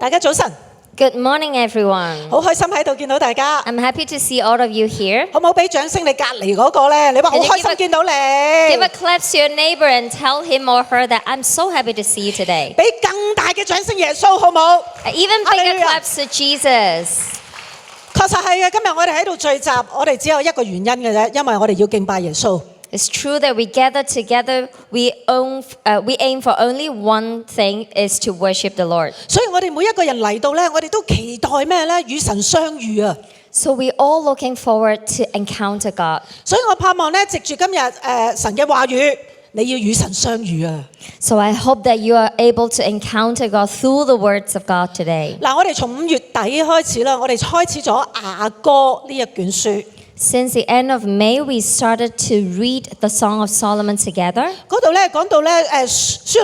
大家早晨， Good morning, everyone. 好開心喺度見到大家， I'm happy to see all of you here. 好唔好俾掌聲你隔離嗰個呢？你話好 Can you 開心見到你， Give a clap to your neighbor and tell him or her that I'm so happy to see you today. 俾更大嘅掌聲耶穌好唔好？ Even bigger Hallelujah. claps to Jesus. 確實係嘅，今日我哋喺度聚集，我哋只有一個原因嘅啫，因為我哋要敬拜耶穌。 It's true that we gather together. We aim for only one thing, is to worship the Lord. 所以我哋每一個人嚟到呢，我哋都期待咩呢？與神相遇啊！ So we're all looking forward to encounter God. 所以我盼望呢，藉住今日神嘅話語，你要與神相遇啊！ So I hope that you are able to encounter God through the words of God today. 嗱，我哋從5月底開始啦，我哋開始咗雅歌呢一卷書。 Since the end of May, we started to read the Song of Solomon together. 嗰度咧講到咧書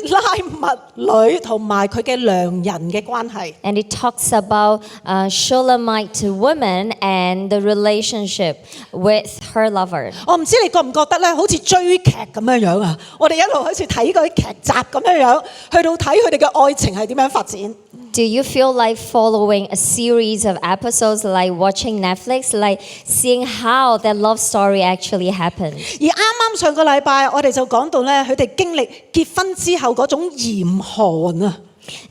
拉密女同埋佢嘅良人嘅關係。 And it talks about Shulamite woman and the relationship with her lover. 我唔知你覺唔覺得咧，好似追劇咁樣樣啊！我哋一路好似睇嗰啲劇集咁樣樣，去到睇佢哋嘅愛情係點樣發展。 Do you feel like following a series of episodes, like watching Netflix, like seeing how that love story actually happened? 而啱啱上個禮拜，我哋就講到咧，佢哋經歷結婚之後嗰種嚴寒啊。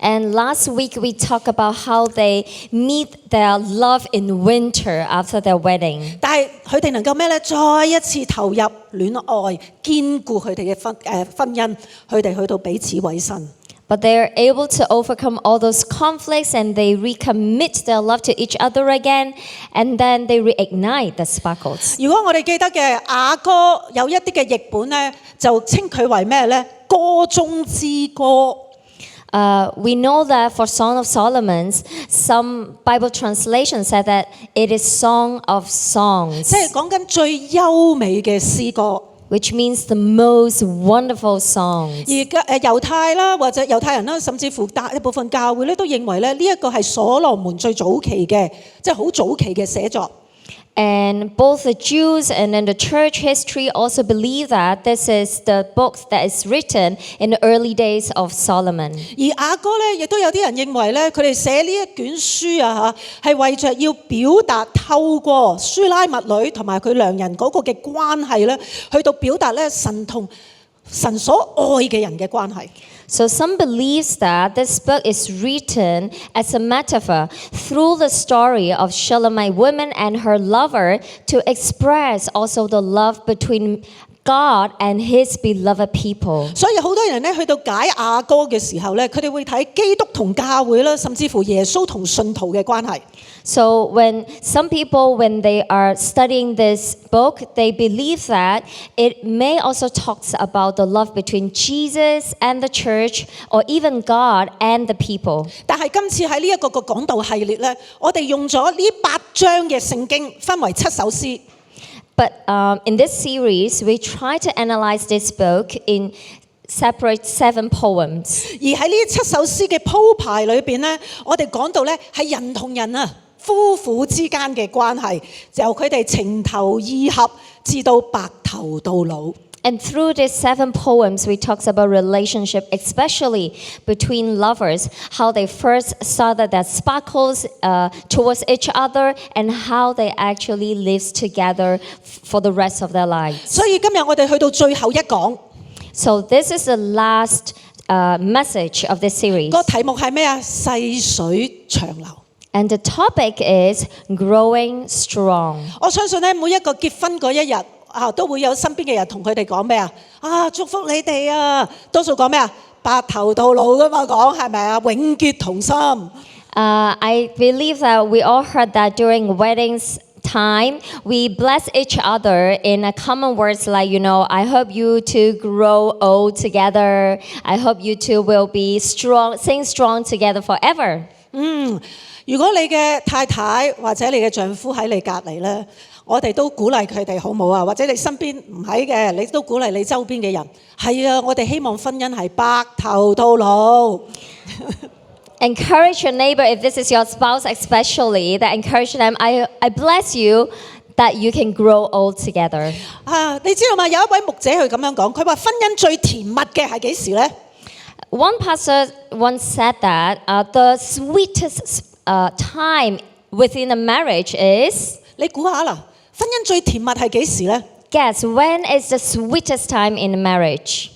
And last week we talked about how they meet their love in winter after their wedding. 但係佢哋能夠咩咧？再一次投入戀愛，堅固佢哋嘅婚姻，佢哋去到彼此委身。 But they are able to overcome all those conflicts and they recommit their love to each other again, and then they reignite the sparkles. 如果我哋記得嘅雅歌有一啲嘅譯本咧，就稱佢為咩咧？歌中之歌。 We know that for Song of Solomon, some Bible translations said that it is Song of Songs, 即係講緊最優美嘅詩歌。 which means the most wonderful songs. 而猶太啦，或者猶太人啦，甚至乎大一部分教會咧，都認為咧呢一個係所羅門最早期嘅，即係好早期嘅寫作。 And both the Jews and then the church history also believe that this is the book that is written in the early days of Solomon. 而雅歌咧，亦都有啲人認為咧，佢哋寫呢一卷書啊嚇，係為着要表達透過書拉密女同埋佢良人嗰個嘅關係咧，去到表達咧神同神所愛嘅人嘅關係。 So some believes that this book is written as a metaphor through the story of Shulamite woman and her lover to express also the love between God and His beloved people. 所以好多人咧去到解雅歌嘅時候咧，佢哋會睇基督同教會啦，甚至乎耶穌同信徒嘅關係。 So when some people, when they are studying this book, they believe that it may also talks about the love between Jesus and the church, or even God and the people. 但係今次喺呢一個講道系列咧，我哋用咗呢8章嘅聖經分為7首詩。 But in this series, we try to analyze this book in separate 7 poems. 而喺呢7首詩嘅鋪排裏邊咧，我哋講到咧係人同人啊夫婦之間嘅關係，由佢哋情投意合至到白頭到老。 And through these 7 poems, we talk about relationship, especially between lovers, how they first started their sparkles towards each other, and how they actually live together for the rest of their lives. 所以今日我哋去到最後一講， So this is the last message of this series. 個題目係咩啊？細水長流。 And the topic is growing strong. 我相信咧，每一個結婚嗰一日啊，都會有身邊嘅人同佢哋講咩啊？啊，祝福你哋啊！多數講咩啊？白頭到老噶嘛，講係咪啊？永結同心。 I believe that we all heard that during weddings time, we bless each other in a common words like, I hope you two grow old together. I hope you two will be strong, sing strong together forever. 如果你嘅太太或者你嘅丈夫喺你隔離咧，我哋都鼓勵佢哋好唔好啊？或者你身邊唔喺嘅，你都鼓勵你周邊嘅人。係啊，我哋希望婚姻係白頭到老。Encourage your neighbor, if this is your spouse especially, that encourage them, I bless you that you can grow old together. 你知道嘛？有一位牧者佢咁樣講，佢話婚姻最甜蜜嘅係幾時咧？ One pastor once said that the sweetest time within a marriage is, 你估下啦，婚姻最甜蜜係幾時呢？ guess, when is the sweetest time in a marriage?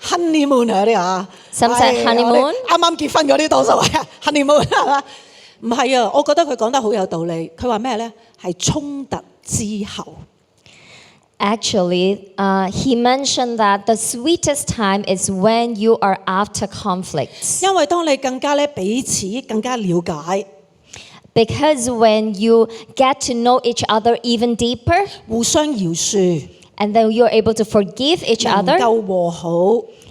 honeymoon 啊啲啊， Some say honeymoon. 啱啱結婚嗰啲多數係 honeymoon 係嘛？唔係啊，我覺得佢講得好有道理。佢話咩呢？係衝突之後。 Actually, he mentioned that the sweetest time is when you are after conflicts. 因為當你更加咧彼此更加了解， Because when you get to know each other even deeper, 互相饒恕， and then you're able to forgive each 能 other, 夠和好，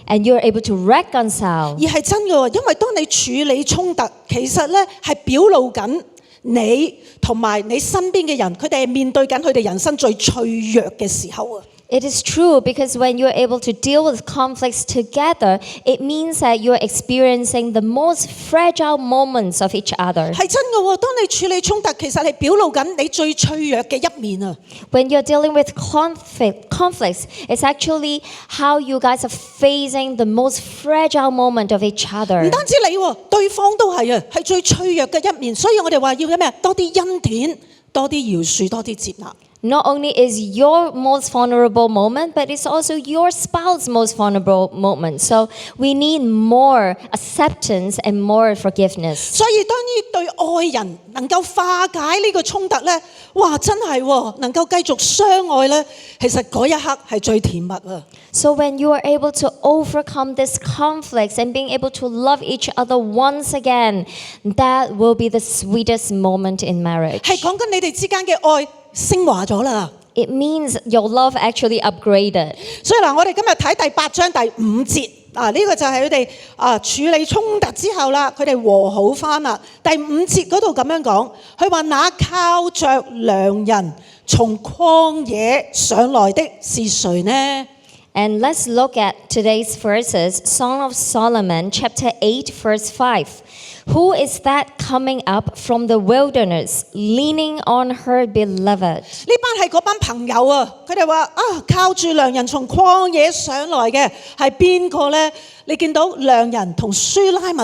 and you're able to reconcile. 而係真嘅喎。因為當你處理衝突，其實咧係表露緊你同埋你身邊嘅人，佢哋係面對緊佢哋人生最脆弱嘅時候啊。 It is true because when you're able to deal with conflicts together, it means that you're experiencing the most fragile moments of each other. 係真嘅喎，當你處理衝突，其實係表露緊你最脆弱嘅一面啊！ When you're dealing with conflicts, it's actually how you guys are facing the most fragile moment of each 唔 other. 單止你喎，對方都係啊，係最脆弱嘅一面。所以我哋話要咩？多啲恩典，多啲饒恕，多啲接納。 Not only is your most vulnerable moment, but it's also your spouse's most vulnerable moment. So we need more acceptance and more forgiveness. 所以當呢對愛人能夠化解呢個衝突咧，哇！真係喎，能夠繼續相愛咧，其實嗰一刻係最甜蜜啊！ So when you are able to overcome these conflicts and being able to love each other once again, that will be the sweetest moment in marriage. 係講緊你哋之間嘅愛升華咗啦。 It means your love actually upgraded. 所以嗱，我哋今日睇第8章第5節啊，呢個就係佢哋處理衝突之後啦，佢哋和好翻啦。第5節嗰度咁樣講，佢話那靠着良人從曠野上來的是誰呢？ And let's look at today's verses, Song of Solomon, chapter 8, verse 5. Who is that coming up from the wilderness, leaning on her beloved? 呢班係嗰班朋友啊，佢哋話靠住良人從曠野上來嘅係邊個呢？你見到良人同書拉密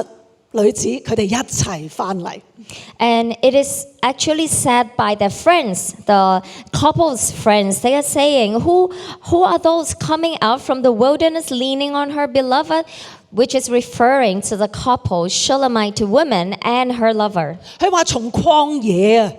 女子佢哋一齊翻嚟。 And it is actually said by their friends, the couple's friends. They are saying, who are those coming out from the wilderness leaning on her beloved? Which is referring to the couple, Shulamite woman and her lover. 佢話從曠野啊。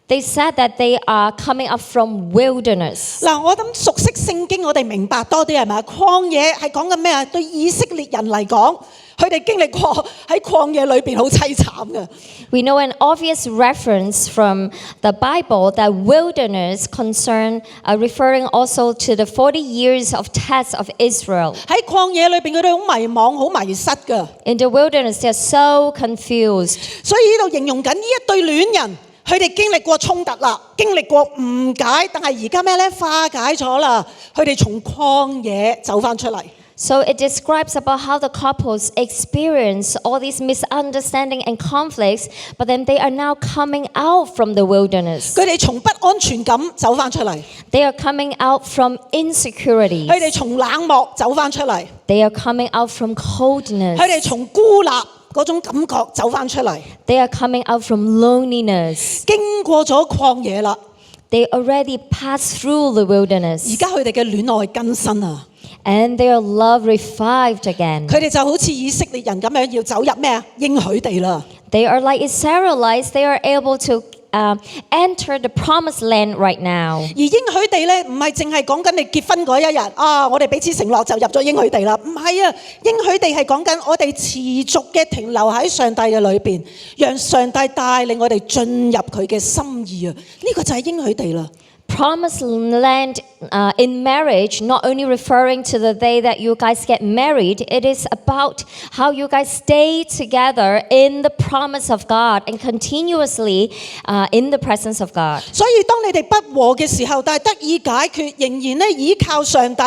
They said that they are coming up from wilderness. 嗱，我諗熟悉聖經，我哋明白多啲係咪？曠野係講緊咩啊？對以色列人嚟講，佢哋經歷過喺曠野裏邊好凄慘嘅。 We know an obvious reference from the Bible that wilderness concern referring also to the 40 years of tests of Israel. 喺曠野裏邊，佢哋好迷茫、好迷失嘅。 In the wilderness, they're so confused. 所以呢度形容緊呢一對戀人，佢哋經歷過衝突啦，經歷過誤解，但係而家咩咧？化解咗啦，佢哋從曠野走翻出嚟。 So it describes about how the couples experience all these misunderstanding and conflicts, but then they are now coming out from the wilderness. 佢哋從不安全感走翻出嚟， They are coming out from insecurities. 佢哋從冷漠走翻出嚟， They are coming out from coldness. 佢哋從孤立嗰種感覺走翻出嚟。 They are coming out from loneliness. 經過咗曠野啦， They already passed through the wilderness. 而家佢哋嘅戀愛更新啊！ And their love revived again. 佢哋就好似以色列人咁樣，要走入咩啊？應許地啦。 They are like Israelites. They are able to enter the promised land right now. 而應許地咧，唔係淨係講緊你結婚嗰一日啊，我哋彼此承諾就入咗應許地啦。唔係啊，應許地係講緊我哋持續嘅停留喺上帝嘅裏邊，讓上帝帶領我哋進入佢嘅心意啊！呢個就係應許地啦。 Promised land in marriage, not only referring to the day that you guys get married, it is about how you guys stay together in the promise of God and continuously in the presence of God. 所以當你哋不和嘅時候，但係得以解決，仍然咧依靠上帝，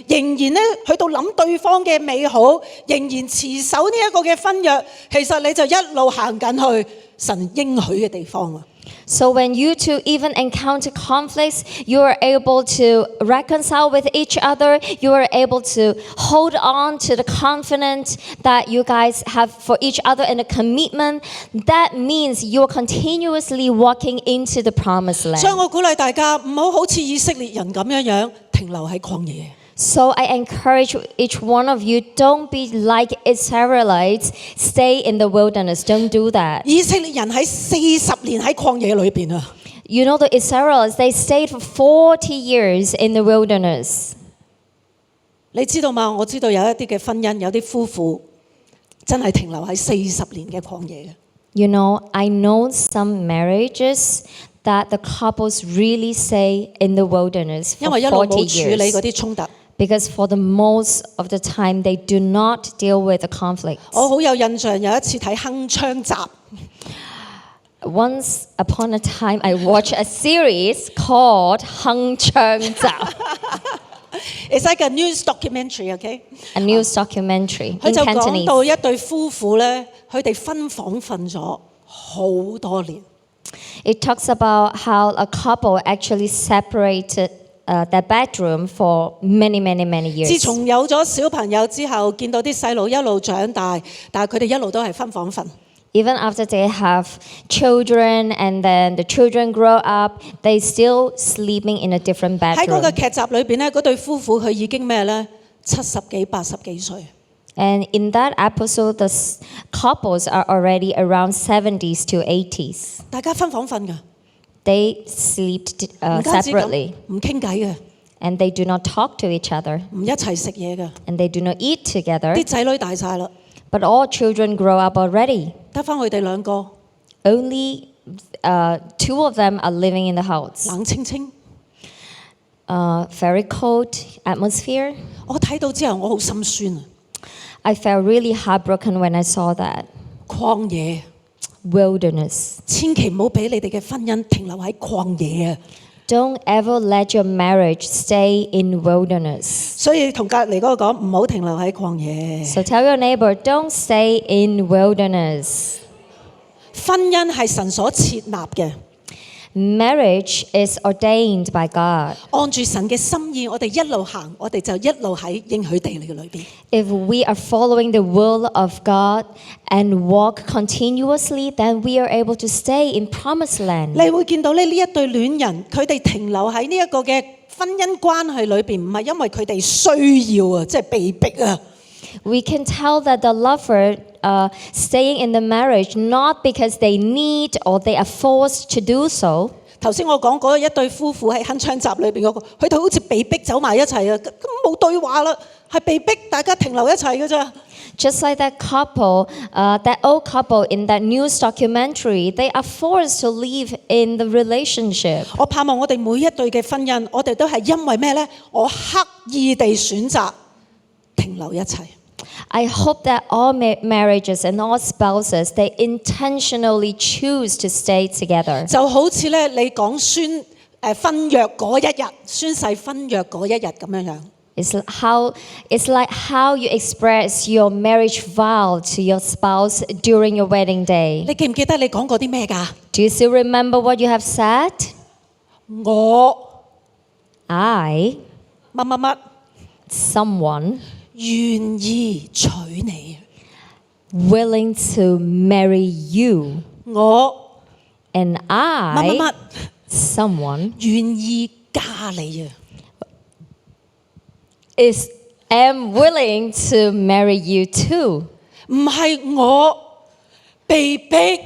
仍然咧去到諗對方嘅美好，仍然持守呢一個嘅婚約，其實你就一路行緊去。神應許嘅地方啊。So when you two even encounter conflicts, you are able to reconcile with each other. You are able to hold on to the confidence that you guys have for each other and a commitment. That means you are continuously walking into the promised 所以 land. 我鼓勵大家唔好好似以色列人咁樣停留喺曠野。So I encourage each one of you, don't be like Israelites, stay in the wilderness. Don't do that. 以色列人喺40年喺曠野裏邊啊， You know the Israelites, they stayed for 40 years in the wilderness. 你知道嗎？我知道有一啲嘅婚姻，有啲夫婦真係停留喺40年嘅曠野嘅。You know, I know some marriages that the couples really stay in the wilderness 因 for 為一路 40冇處理 years. 嗰啲衝突。 Because for the most of the time, they do not deal with the conflicts. 我好有印象，有一次睇鏗鏘集， Once upon a time, I watched a series called Hung Chung It's like a news documentary, okay？ a news documentary 佢 in 就講到 Cantonese. 一對夫婦咧，佢哋分房瞓咗好多年。 It talks about how a couple actually separated their bedroom for many, many, many 自 years. 從有咗小朋友之後，見到啲細路一路長大，但係佢哋一路都係分房瞓。 Even after they have children and then the children grow up, they still sleeping in a different 喺嗰個 bedroom. 劇集裏邊咧，嗰對夫婦佢已經咩咧？70幾、80幾歲。 And in that episode, the couples are already around 70s to 80s. 大家分房瞓㗎， They sleep 唔單止咁 separately 唔傾偈嘅， and they do not talk to each other 唔一齊食嘢嘅。 and they do not eat together. 啲仔女大晒啦， But all children grow up already. 得翻佢哋兩個， Only two of them are living in the house. 冷清清。 Very cold atmosphere. 我睇到之後，我好心酸啊！ I felt really heartbroken when I saw that. 曠野， Wilderness. 千祈唔好俾你哋嘅婚姻停留喺曠野啊！ Don't ever let your marriage stay in wilderness. 所以同隔離嗰個講，唔好停留喺曠野。 So tell your neighbor, don't stay in wilderness. 婚姻係神所設立嘅， Marriage is ordained by God. 按住神嘅心意，我哋一路行，我哋就一路喺應許地裏邊。 If we are following the will of God and walk continuously, then we are able to stay in promised land. 你會見到呢一對戀人，佢哋停留喺呢一個嘅婚姻關係裏邊，唔係因為佢哋需要啊，即係被逼啊。 We can tell that the lover staying in the marriage not because they need or they are forced to do so. 頭先我講嗰一對夫婦喺鏗鏘集裏邊嗰個，佢哋好似被逼走埋一齊啊，咁冇對話啦，係被逼大家停留一齊嘅咋。 Just like that couple, that old couple in that news documentary, they are forced to live in the relationship. 我盼望我哋每一對嘅婚姻，我哋都係因為咩呢？我刻意地選擇停留一齊。 I hope that all marriages and all spouses, they intentionally choose to stay together. 就好似咧，你講婚約嗰一日，宣誓婚約嗰一日咁樣樣。 It's like how you express your marriage vow to your spouse during your wedding day. 你記唔記得你講過啲咩㗎？ Do you still remember what you have said? 我 I, 乜乜乜 someone, 願意娶你， willing to marry you. 我 And 乜乜 I, 乜 someone, 願意嫁你啊！ am willing to marry you too. 唔係我被逼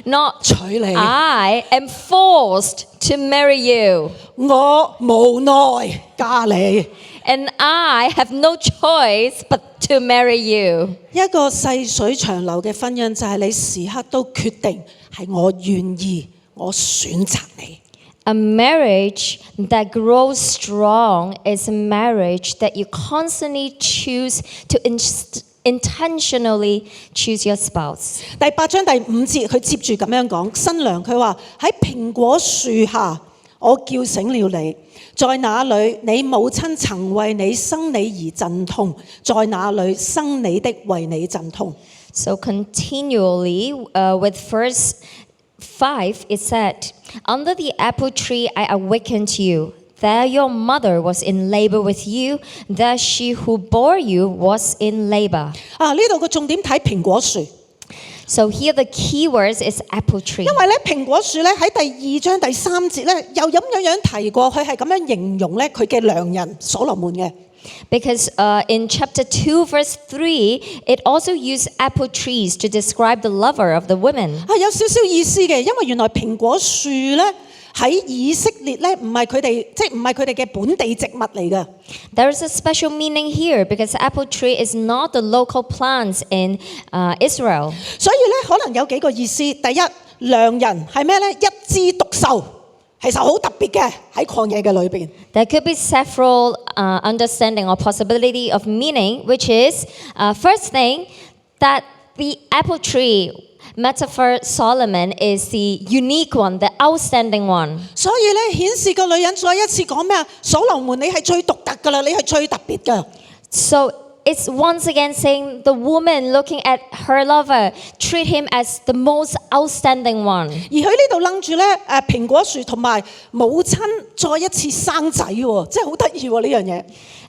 Not 娶你， I am forced to marry you. 我無奈嫁你。 And I have no choice but to marry you. 一個細水長流嘅婚姻就係你時刻都決定係我願意，我選擇你。 A marriage that grows strong is a marriage that you constantly choose to intentionally choose your spouse. 第8章第5節佢接住咁樣講，新娘佢話喺蘋果樹下我叫醒了你，在那裏你母親曾為你生你而陣痛，在那裏生你的為你陣痛。 So continually with verse 5, it said, under the apple tree I awakened you. There your mother was in labor with you. There she who bore you was in labor. 呢度個重點睇蘋果樹， So here the key words is apple tree. 因為咧蘋果樹咧喺第2章第3節咧又咁樣提過，佢係咁樣形容咧佢嘅良人所羅門嘅。 Because in chapter 2, verse 3, it also used apple trees to describe the lover of the women. 有少少意思嘅，因為原來蘋果樹咧喺以色列咧唔係佢哋，即係唔係佢哋嘅本地植物嚟嘅。 There is a special meaning here because apple tree is not the local plants in Israel. 所以咧可能有幾個意思。第一，良人係咩咧？一枝獨秀，其實好特別嘅喺曠野嘅裏邊。 There could be several understanding or possibility of meaning, which is first thing that the apple tree metaphor Solomon is the unique one, the outstanding one. 所以咧顯示個女人再一次講咩啊？所羅門你係最獨特㗎啦，你係最特別㗎。 So it's once again saying the woman looking at her lover treat him as the most outstanding one. 而佢呢度楞住咧蘋果樹同埋母親再一次生仔喎，真係好得意喎呢樣嘢。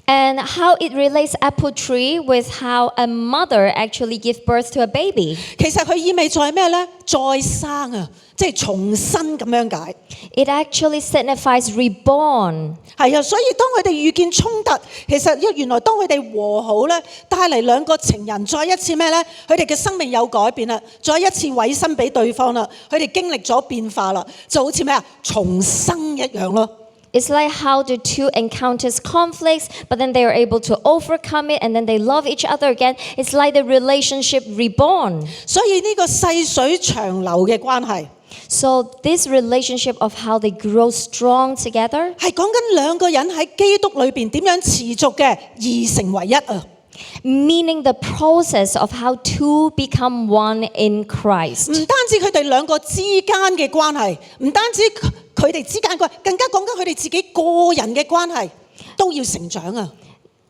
And how it relates apple tree with how a mother actually give birth to a baby. 其實佢意味在咩咧？再生啊，即係重新咁樣解。 It actually signifies reborn. 係啊，所以當佢哋遇見衝突，其實原來當佢哋和好咧，帶嚟兩個情人再一次咩咧？佢哋嘅生命有改變啦，再一次委身俾對方啦，佢哋經歷咗變化啦，就好似咩啊？重生一樣咯。 It's like how the two encounters conflicts, but then they are able to overcome it and then they love each other again. It's like the relationship reborn. 所以呢個細水長流嘅關係， So this relationship of how they grow strong together 係講緊兩個人喺基督裏邊點樣持續嘅二成為一啊！ meaning the process of how two become one in Christ. 唔單止佢哋兩個之間嘅關係，唔單止佢哋之間嘅關係，更加講緊佢哋自己個人嘅關係都要成長啊！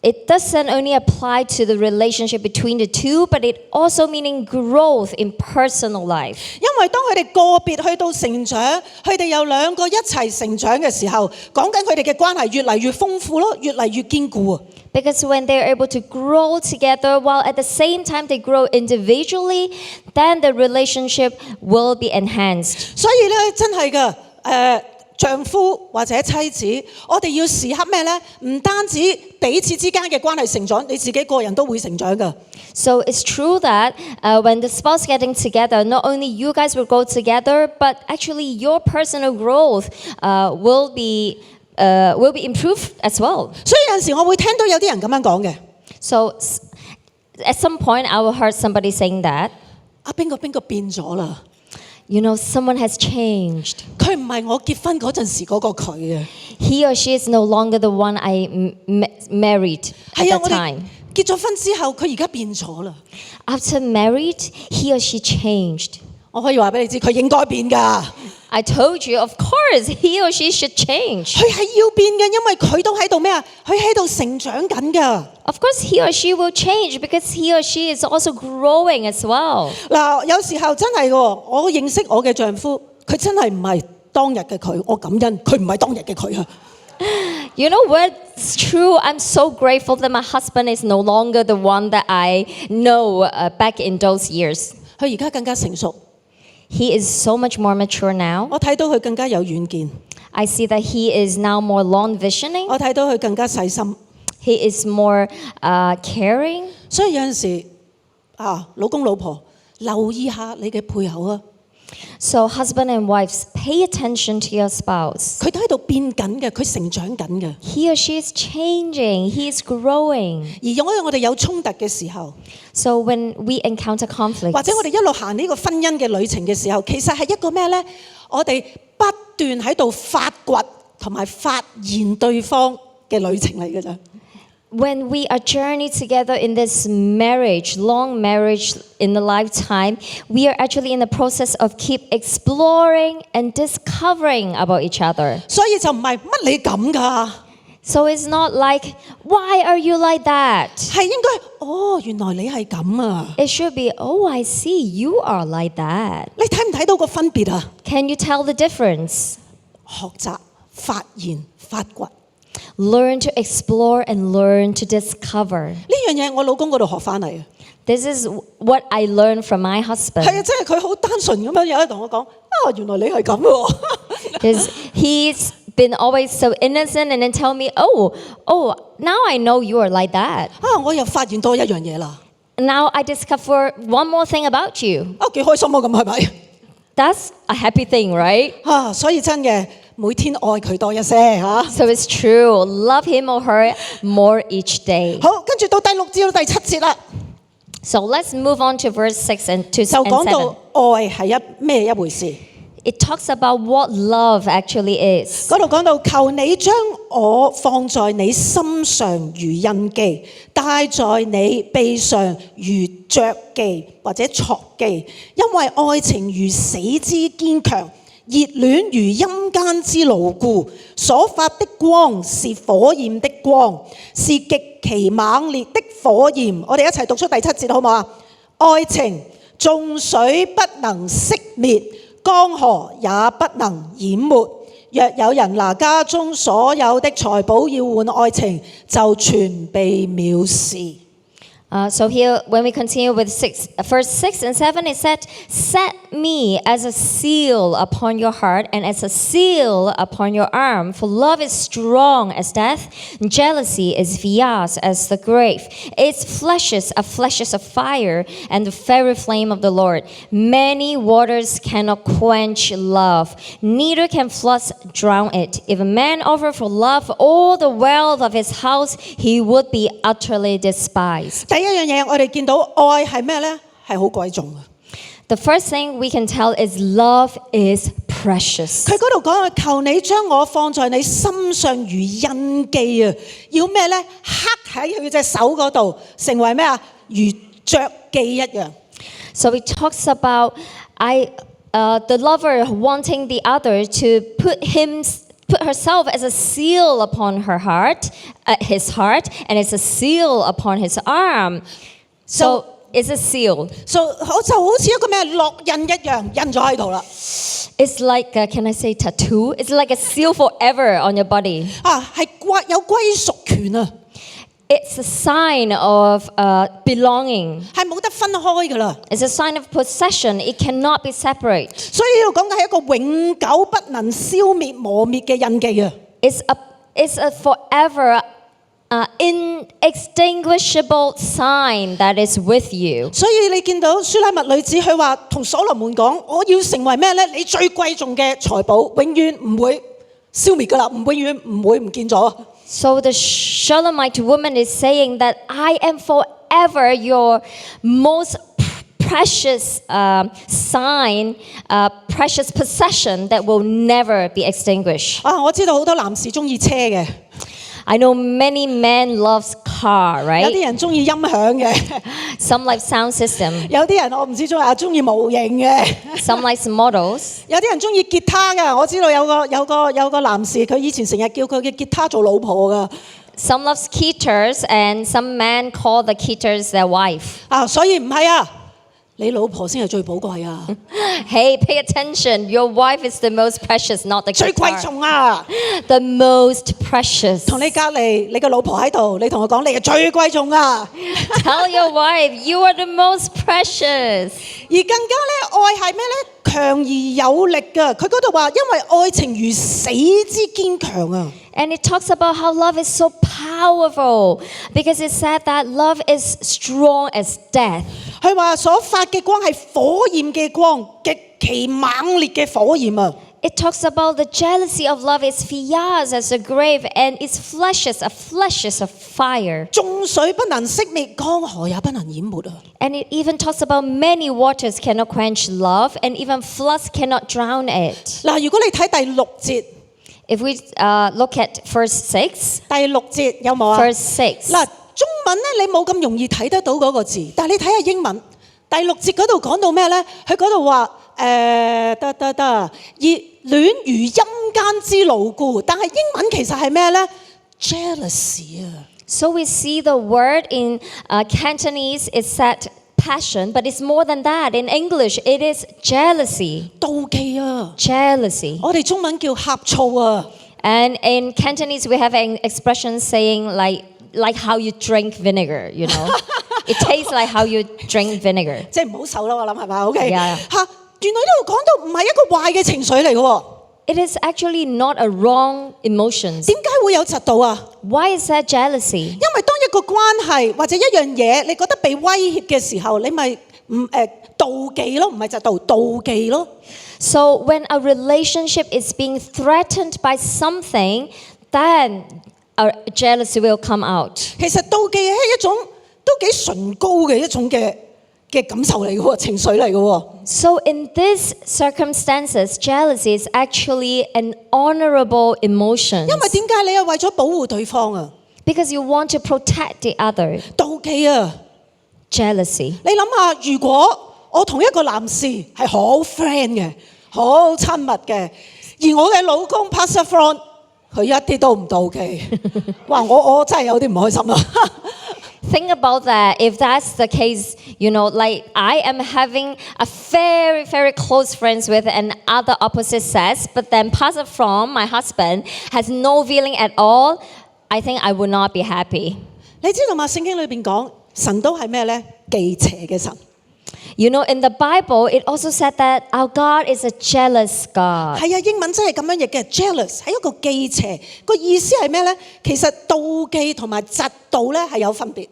It doesn't only apply to the relationship between the two, but it also meaning growth in personal life. 因為當佢哋個別去到成長，佢哋有兩個一齊成長嘅時候，講緊佢哋嘅關係越嚟越豐富咯，越嚟越堅固啊！ Because when they're able to grow together while at the same time they grow individually, then the relationship will be enhanced. 所以咧，真係㗎，丈夫或者妻子，我哋要時刻咩咧？唔單止彼此之間嘅關係成長，你自己個人都會成長㗎。 So it's true that when the spouse getting together, not only you guys will grow together, but actually your personal growth will be improved as well. 所以有陣時我會聽到有啲人咁樣講嘅。 So at some point, I will heard somebody saying that, 邊個變咗啦？ you know, someone has changed. 佢唔係我結婚嗰陣時嗰個佢啊。 He or she is no longer the one I married at 係啊， that 我哋 time. 結咗婚之後，佢而家變咗啦。 After married, he or she changed. 我可以話俾你知，佢應該變㗎。 I told you, of course, he or she should change. 佢係要變嘅，因為佢都喺度咩啊？佢喺度成長緊㗎。 Of course, he or she will change because he or she is also growing as well. 嗱，有時候真係喎，我認識我嘅丈夫，佢真係唔係當日嘅佢，我感恩佢唔係當日嘅佢啊。 You know what's true? I'm so grateful that my husband is no longer the one that I know back in those years. 佢而家更加成熟， He is so much more mature now. 我睇到佢更加有遠見， I see that he is now more long visioning. 我睇到佢更加細心。 He is more caring. 所以有陣時老公老婆留意下你嘅配偶啊， So husband and wives, pay attention to your spouse. 佢都喺度變緊嘅，佢成長緊嘅。 He or she is changing. He is growing. 而因為我哋有衝突嘅時候， So when we encounter conflict, 或者我哋一路行呢個婚姻嘅旅程嘅時候，其實係一個咩呢？我哋不斷喺度發掘同埋發現對方嘅旅程嚟嘅咋。when we are journeying together in this marriage, long marriage in a lifetime, we are actually in the process of keep exploring and discovering about each other. 所以就唔係乜你咁㗎， So it's not like, why are you like that? 係應該原來你係咁啊！ It should be, oh, I see, you are like that. 你睇唔睇到個分別啊？ Can you tell the difference? 學習、發現、發掘呢 Learn to explore and learn to discover. 樣嘢，我老公嗰度學翻嚟嘅。 This is what I learned from my 係 husband. 啊，即係佢好單純咁樣有得同我講原來你係咁喎。 Because he's been always so innocent and then tell me, oh, now I know you are like that. 我又發現多一樣嘢啦。 Now I discover one more thing about you. 幾開心啊！咁係咪？ That's a happy thing, right? 所以真嘅，每天愛佢多一些嚇。 So it's true. Love him or her more each day. 好，跟住到第6至到第7節啦， So let's move on to verse 6 and 2就 and 講 7. 到愛係咩一回事。 It talks about what love actually is. 嗰度講到求你將我放在你心上如印記，戴在你臂上如爵記或者戳記，因為愛情如死之堅強，熱戀如陰間之牢固，所發的光是火焰的光，是極其猛烈的火焰。我哋一齊讀出第7節好唔好啊？愛情眾水不能熄滅，江河也不能淹沒。若有人拿家中所有的財寶要換愛情，就全被藐視。 So here, when we continue with verse 6 and 7, it said, set me as a seal upon your heart and as a seal upon your arm, for love is strong as death, and jealousy is fierce as the grave. Its flashes are flashes of fire and the fiery flame of the Lord. Many waters cannot quench love, neither can floods drown it. If a man offer for love all the wealth of his house, he would be utterly despised. 第一樣嘢，我哋見到愛係咩呢？係好貴重嘅。 The first thing we can tell is love is precious. 佢嗰度講求你將我放在你心上如印記啊！要咩呢？刻喺佢隻手嗰度，成為咩啊？如爵記一樣。 So it talks about the lover wanting the other to put herself as a seal upon her heart, his heart, and it's a seal upon his arm. So it's a seal. So 就好似一個咩烙印一樣，印咗喺度啦。 It's like can I say tattoo? It's like a seal forever on your body. 係有歸屬權啊！ It's a sign of belonging. 係冇得分開噶啦。 It's a sign of possession. It cannot be separate. 所以呢度講嘅係一個永久不能消滅磨滅嘅印記啊！ It's a forever inextinguishable sign that is with you. 所以你見到書拉密女子佢話同所羅門講：我要成為咩呢？你最貴重嘅財寶，永遠唔會消滅噶啦，永遠唔會唔見咗。 So the Shulamite woman is saying that I am forever your most precious sign, precious possession that will never be extinguished. 我知道好多男士中意車嘅。 I know many men loves car, 有 right? 啲人中意音響嘅， Some like sound system. 有啲人我唔知中意模型嘅， Some like models. 有啲人中意吉他嘅。我知道有個男士，佢以前成日叫佢嘅吉他做老婆噶。 Some loves guitars and some men call the guitars their wife. 所以唔係啊，你老婆先係最寶貴啊， Hey, pay attention. Your wife is the most precious, not the 最貴 guitar. 重啊！ The most precious. 同你隔離，你個老婆喺度，你同佢講你係最貴重啊！ Tell your wife you are the most precious. 而更加咧，愛係咩咧？強而有力噶。佢嗰度話，因為愛情如死之堅強啊！ And it talks about how love is so powerful because it said that love is strong as death. 佢話所發嘅光係火焰嘅光，極其猛烈嘅火焰啊！ It talks about the jealousy of love is fierce as a grave and its flashes of fire. 眾水不能熄滅，江河也不能淹沒啊！ And it even talks about many waters cannot quench love and even floods cannot drown it. 嗱，如果你睇第6節。If we look at verse 6, 第6節有冇啊？ verse 6. 嗱，中文咧你冇咁容易睇得到嗰個字，但係你睇下英文第6節嗰度講到咩咧？佢嗰度話熱戀如陰間之牢固，但係英文其實係咩咧 ？jealousy 啊！ So we see the word in Cantonese is said passion, but it's more than that. In English, it is jealousy. 妒忌啊！ Jealousy. 我哋中文叫呷醋啊！ And in Cantonese, we have an expression saying like how you drink vinegar, you know. It tastes like how you drink vinegar. 即係唔好受啦，我諗係咪 ？OK Yeah. 嚇，原來呢度講到唔係一個壞嘅情緒嚟嘅喎。 It is actually not a wrong emotion. 點解會有嫉妒啊？ Why is that jealousy? 因為當一個關係或者一樣嘢，你覺得被威脅嘅時候，你咪妒忌咯，唔係嫉妒，妒忌咯。 So when a relationship is being threatened by something, then a jealousy will come out. 其實妒忌係一種都幾崇高嘅一種嘅感受嚟嘅喎，情緒嚟嘅喎。 So in these circumstances, jealousy is actually an honorable emotion 因為點解你係為咗保護對方啊？ because you want to protect the other. 妒忌啊！ Jealousy. 你諗下，如果我同一個男士係好 friend 嘅、好親密嘅，而我嘅老公 Pastor Front 佢一啲都唔妒忌，哇！我真係有啲唔開心啦。Think about that. If that's the case, you know, like I am having a very, very close friends with another opposite sex, but then Pastor from my husband has no feeling at all, I think I would not be happy. 你知道嘛？聖經裏邊講神都係咩咧？忌邪嘅神。 You know, in the Bible, it also said that our God is a jealous God. 係啊，英文真係咁樣譯嘅 jealous 係一個忌邪，個意思係咩咧？其實妒忌同埋嫉妒咧係有分別。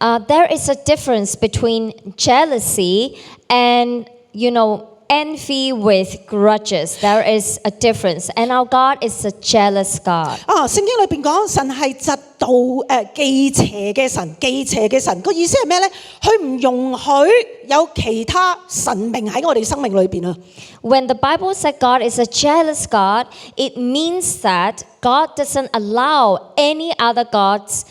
There is a difference between jealousy and, you know, envy with grudges. There is a difference. And our God is a jealous God. 聖經裏邊講神係嫉妒忌邪嘅神，忌邪嘅神個意思係咩咧？佢唔容許有其他神明喺我哋生命裏邊啊！ When the Bible said God is a jealous God, it means that God doesn't allow any other gods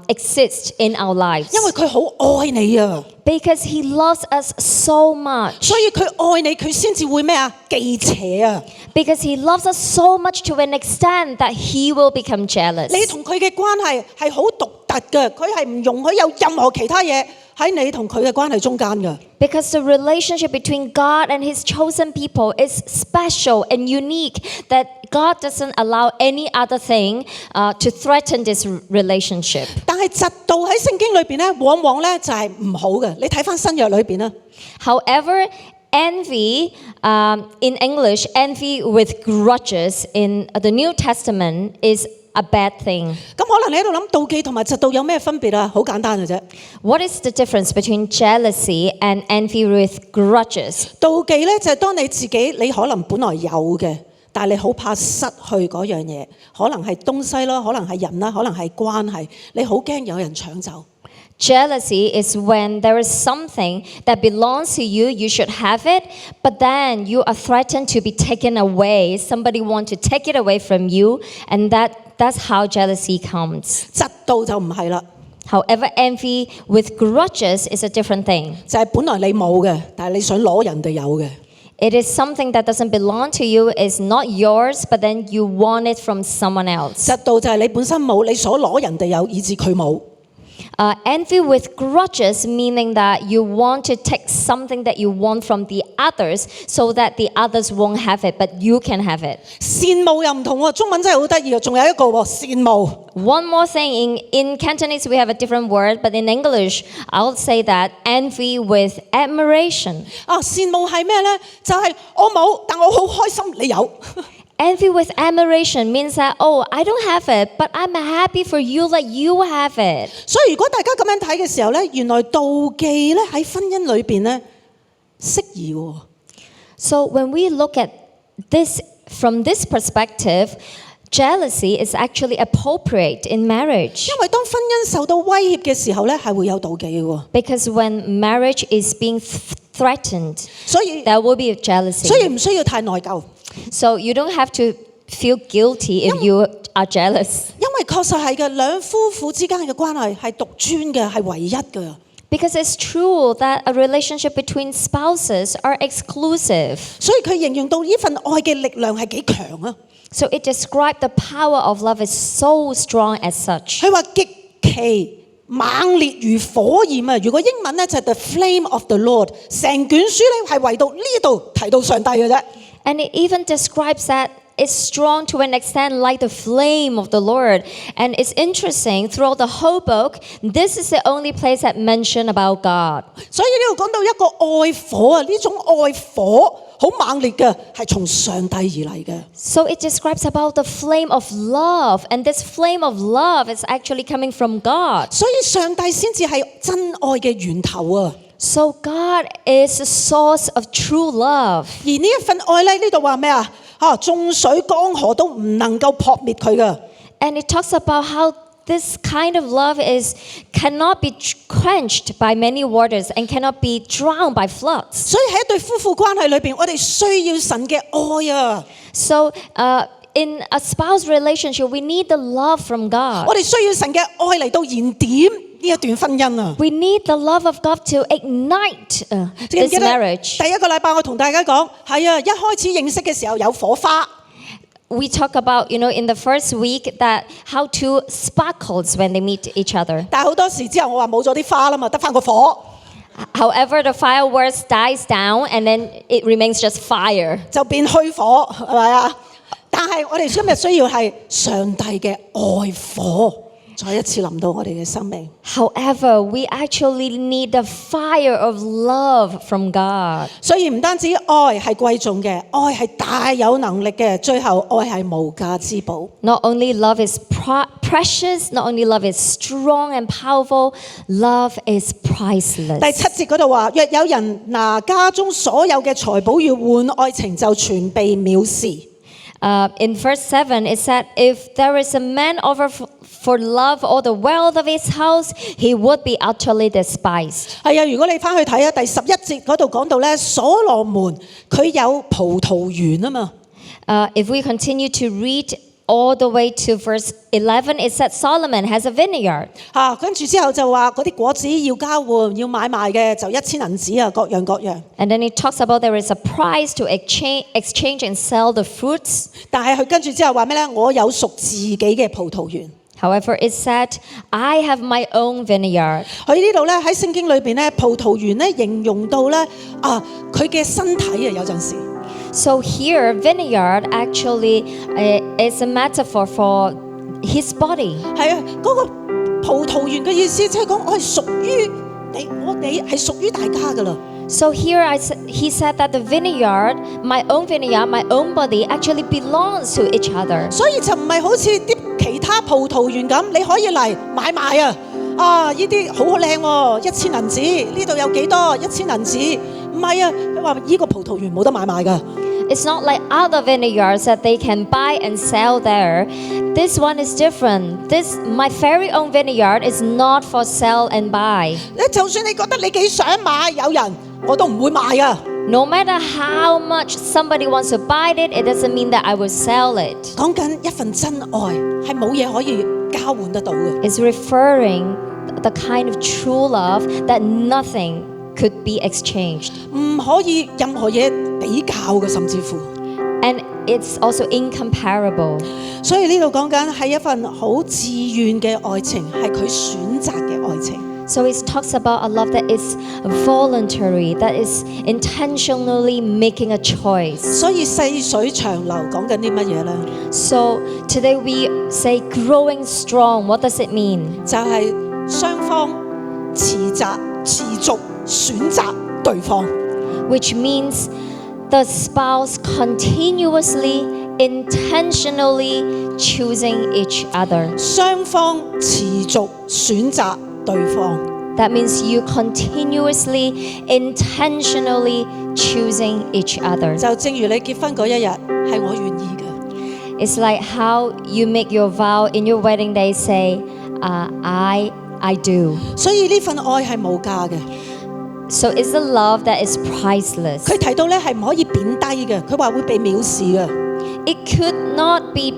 exist in our lives. 因為佢好愛你啊， Because He loves us so much. 所以佢愛你，佢先至會咩啊？忌邪啊！ Because He loves us so much to an extent that He will become jealous. 你同佢嘅關係係好獨特嘅，佢係唔容許有任何其他嘢喺你同佢嘅關係中間嘅。 Because the relationship between God and His chosen people is special and unique, that God doesn't allow any other thing to threaten this relationship. 但係嫉妒喺聖經裏邊咧，往往咧就係唔好嘅。你睇翻新約裏邊啦， However, envy, in English, envy with grudges in the New Testament is a bad thing. 咁可能你喺度諗妒忌同埋嫉妒有咩分別啊？好簡單嘅啫。 What is the difference between jealousy and envy with grudges? 妒忌咧就係當你自己你可能本來有嘅，但係你好怕失去嗰樣嘢，可能係東西啦，可能係人啦，可能係關係，你好驚有人搶走。 Jealousy is when there is something that belongs to you, you should have it, but then you are threatened to be taken away. Somebody wants to take it away from you, and that's how jealousy comes. 嫉妒就唔係啦， However, envy with grudges is a different thing. 就係本來你冇嘅，但係你想攞人哋有嘅。 It is something that doesn't belong to you, is not yours, but then you want it from someone else. 嫉妒就係你本身冇，你所攞人哋有，以致佢冇。 Envy with grudges, meaning that you want to take something that you want from the others so that the others won't have it, but you can have it. 羨慕又唔同喎，中文真係好得意啊！仲有一個喎，羨慕。 One more thing, in Cantonese we have a different word, but in English I'll say that envy with admiration. 羨慕係咩咧？就係我冇，但我好開心你有。 Envy with admiration means that, oh, I don't have it, but I'm happy for you that you have it. 所以如果大家咁樣睇嘅時候咧，原來妒忌咧喺婚姻裏邊咧適宜喎。 So when we look at this from this perspective, jealousy is actually appropriate in marriage. 因為當婚姻受到威脅嘅時候咧，係會有妒忌嘅喎。 Because when marriage is being threatened, 所以 there will be jealousy. 所以唔需要太內疚。 So you don't have to feel guilty if you are jealous. 因為確實係嘅，兩夫婦之間嘅關係係獨尊嘅，係唯一嘅。Because it's true that a relationship between spouses are exclusive. 所以佢形容到呢份愛嘅力量係幾強啊！ So it described the power of love is so strong as such. 佢話極其猛烈如火焰啊！如果英文咧就係 the flame of the Lord， 成卷書咧係圍到呢度提到上帝嘅啫。And it even describes that it's strong to an extent like the flame of the Lord. And it's interesting, throughout the whole book, this is the only place that mention about God. 所以呢度講到一個愛火啊，呢種愛火好猛烈嘅，係從上帝而嚟嘅。So it describes about the flame of love. And this flame of love is actually coming from God. 所以上帝先至係真愛嘅源頭啊！ So God is the source of true love. 而呢一份愛咧，呢度話咩啊？眾水江河都唔能夠撲滅佢嘅。 And it talks about how this kind of love cannot be quenched by many waters and cannot be drowned by floods. 所以喺一對夫婦關係裏邊，我哋需要神嘅愛啊！ So in a spouse relationship, we need the love from God. 我哋需要神嘅愛嚟到燃點呢一段婚姻啊！ We need the love of God to ignite 記唔 this 記得 marriage. 第一個禮拜我同大家講，係啊，一開始認識嘅時候有火花。 We talk about, in the first week that how two sparkles when they meet each other. 但係好多時之後我話冇咗啲花啦嘛，得返個火， However, the fireworks dies down and then it remains just fire. 就變虛火，係咪啊？但係我哋今日需要係上帝嘅愛火。 再一次臨到我哋嘅生命。 However, we actually need the fire of love from God. 所以唔單止愛係貴重嘅，愛係大有能力嘅，最後愛係無價之寶。 Not only love is precious, not only love is strong and powerful, love is 第 priceless. 7節嗰度話：若有人拿家中所有嘅財寶要換愛情，就全被藐視。 In verse 7, it said, if there is a man offer for love all the wealth of his house, he would be utterly despised. 係啊，如果你翻去睇啊，第11節嗰度講到咧，所羅門佢有葡萄園啊嘛。 If we continue to read all the way to verse 11, it said Solomon has a vineyard. 跟住之後就話嗰啲果子要交換要買賣嘅就1000銀子啊，各樣各樣。 And then it talks about there is a price to exchange and sell the fruits. 但係佢跟住之後話咩咧？我有屬自己嘅葡萄園。 However, it said, I have my own vineyard. 佢呢度咧喺聖經裏邊咧，葡萄園咧形容到咧佢嘅身體啊，有陣時。 So here, vineyard actually is a metaphor for his body. 係啊，嗰個葡萄園嘅意思即係講我係屬於你，我哋係屬於大家噶啦。 So here he said that the vineyard, my own body actually belongs to each other. 所以就唔係好似啲其他葡萄園咁，你可以嚟買賣啊！呢啲好靚喎，1000銀子，呢度有幾多？1000銀子，唔係啊！佢話呢個葡萄園冇得買賣噶。 It's not like other vineyards that they can buy and sell there. This one is different. My very own vineyard is not for sell and buy. 就算你覺得你幾想買，有人我都唔會賣啊！ No matter how much somebody wants to buy it, it doesn't mean that I will sell it. 講緊一份真愛係冇嘢可以交換得到嘅。 It's referring the kind of true love that nothing could be exchanged. 唔可以任何嘢比較嘅，甚至乎。 And it's also incomparable. 所以呢度講緊係一份好自願嘅愛情，係佢選擇嘅愛情。 So it talks about a love that is voluntary, that is intentionally making a choice. 所以細水長流講緊啲乜嘢呢？ So today we say growing strong. What does it mean? 就係雙方持續選擇對方。 Which means the spouse continuously, intentionally choosing each other. 雙方持續選擇對方。 That means you continuously, intentionally choosing each other. 就正如你結婚嗰一日，係我願意嘅。 It's like how you make your vow in your wedding day, say, I do. 所以呢份愛係無價嘅。 So it's a love that is priceless. 佢提到咧係唔可以貶低嘅，佢話會被藐視嘅。It could not be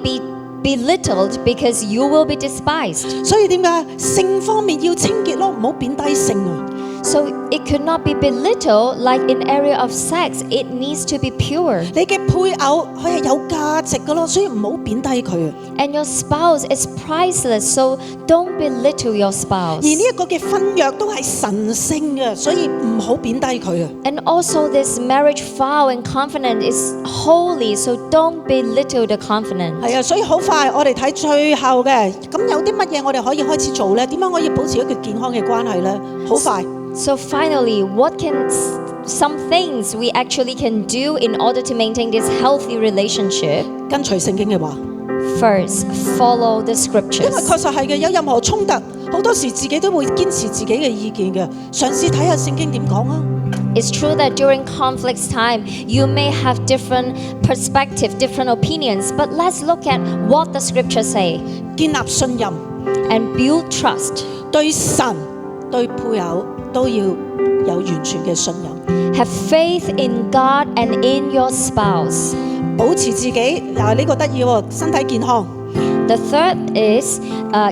belittled because you will be despised. 所以點解性方面要清潔咯，唔好貶低性啊。So it could not be belittled like in area of sex. It needs to be pure. 你嘅配偶佢係有價值嘅咯，所以唔好貶低佢啊。And your spouse is priceless, so don't belittle your 而 spouse. 呢一個嘅婚約都係神聖嘅，所以唔好貶低佢啊。And also this marriage vow and covenant is holy, so don't belittle the covenant. 係啊，所以好快我哋睇最後嘅，咁有啲乜嘢我哋可以開始做咧？點樣可以保持一個健康嘅關係咧？好快。So finally, what can some things we actually can do in order to maintain this healthy relationship? 跟隨聖經嘅話， First, follow the 因為 scriptures. 確實係嘅，有任何衝突，好多時自己都會堅持自己嘅意見嘅。嘗試睇下聖經點講啊。It's true that during conflicts time, you may have different perspective, different opinions, but let's look at what the scriptures say 建立信任， and build trust. 對神、對配偶都要有完全嘅信任。 Have faith in God and in your spouse. 保持自己，呢個得意喎，身體健康。 The third is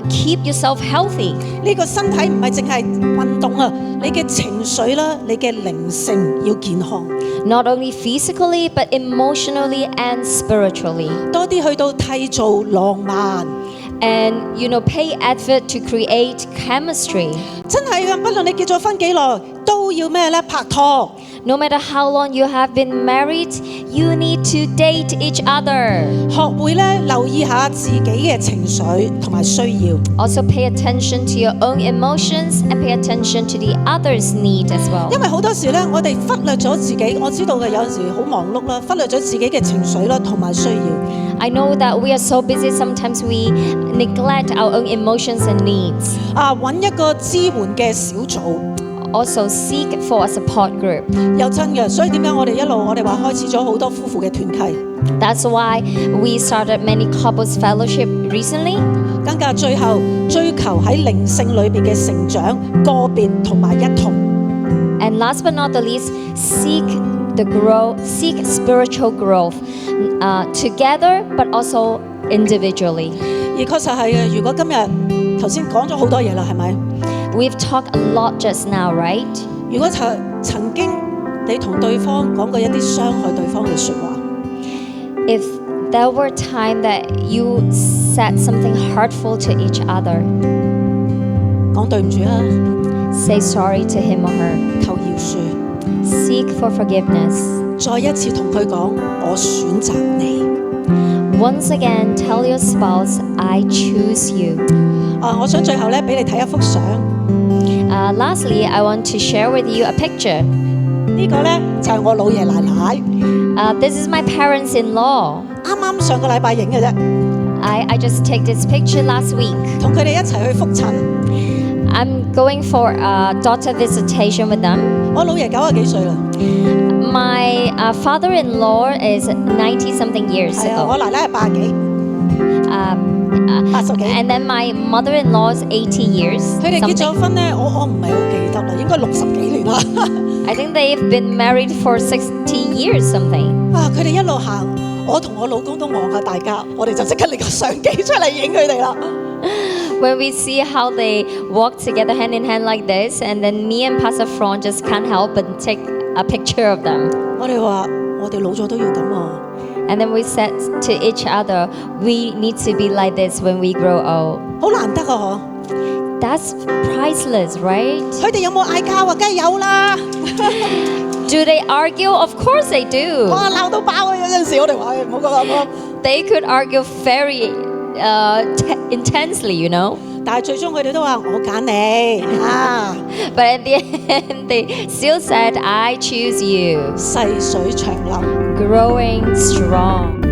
keep yourself healthy. 呢個身體唔係淨係運動啊，你嘅情緒啦，你嘅靈性要健康。Not only physically, but emotionally and spiritually. 多啲去到締造浪漫。 And, pay effort to create chemistry. 真係嘅，不論你結咗婚幾耐，都要咩咧？拍拖。 No matter how long you have been married, you need to date each other. 學會咧留意下自己嘅情緒同埋需要。 Also pay attention to your own emotions and pay attention to the other's need as well. 因為好多時咧，我哋忽略咗自己，我知道嘅有陣時好忙碌啦，忽略咗自己嘅情緒啦同埋需要。 I know that we are so busy, sometimes we neglect our own emotions and needs. 揾一個支援嘅小組。 Also seek for a support group. 又真嘅，所以點解我哋話開始咗好多夫婦嘅團契。 That's why we started many couples fellowship recently. 更加最後追求喺靈性裏邊嘅成長，個別同埋一同。 And last but not the least, seek spiritual growth together, but also individually. 而確實係嘅，如果今日頭先講咗好多嘢啦，係咪？ We've talked a lot just now, right? 如果曾經你同對方講過一啲傷害對方嘅説話， If there were time that you said something hurtful to each other, 講對唔住啊， say sorry to him or her. 求饒恕， Seek for forgiveness. 再一次同佢講，我選擇你。 Once again, tell your spouse, I choose you. 我想最後咧俾你睇一幅相， Lastly, I want to share with you a picture. 呢個咧就係我老爺奶奶， This is my parents-in-law. 啱啱上個禮拜影嘅啫， I just take this picture last week. 同佢哋一齊去覆診。 I'm going for a doctor visitation with them. 我老爺90幾歲啦， My father-in-law is 90-something years 係啊，我 ago. 奶奶係80幾，80幾。 And then my mother-in-law is 80 years. 佢哋結 something. 咗婚咧，我唔係好記得啦，應該60幾年啦。 I think they've been married for 60 years something. 佢哋一路行，我同我老公都望下大家，我哋就即刻拎個相機出嚟影佢哋啦。 When we see how they walk together hand in hand like this, and then me and Pastor Fron just can't help but take a picture of them. 我哋話我哋老咗都要咁啊。 And then we said to each other, we need to be like this when we grow old. 好難得啊！ That's priceless, right? 佢哋有冇嗌交啊？梗係有啦！ Do they argue? Of course they do. 哇，鬧到爆啊！有陣時我哋話唔好講咁。 They could argue very intensely, 但係最終佢哋都話我揀你啊！ But at the end, they still said, I choose you. 細水長流。 Growing strong.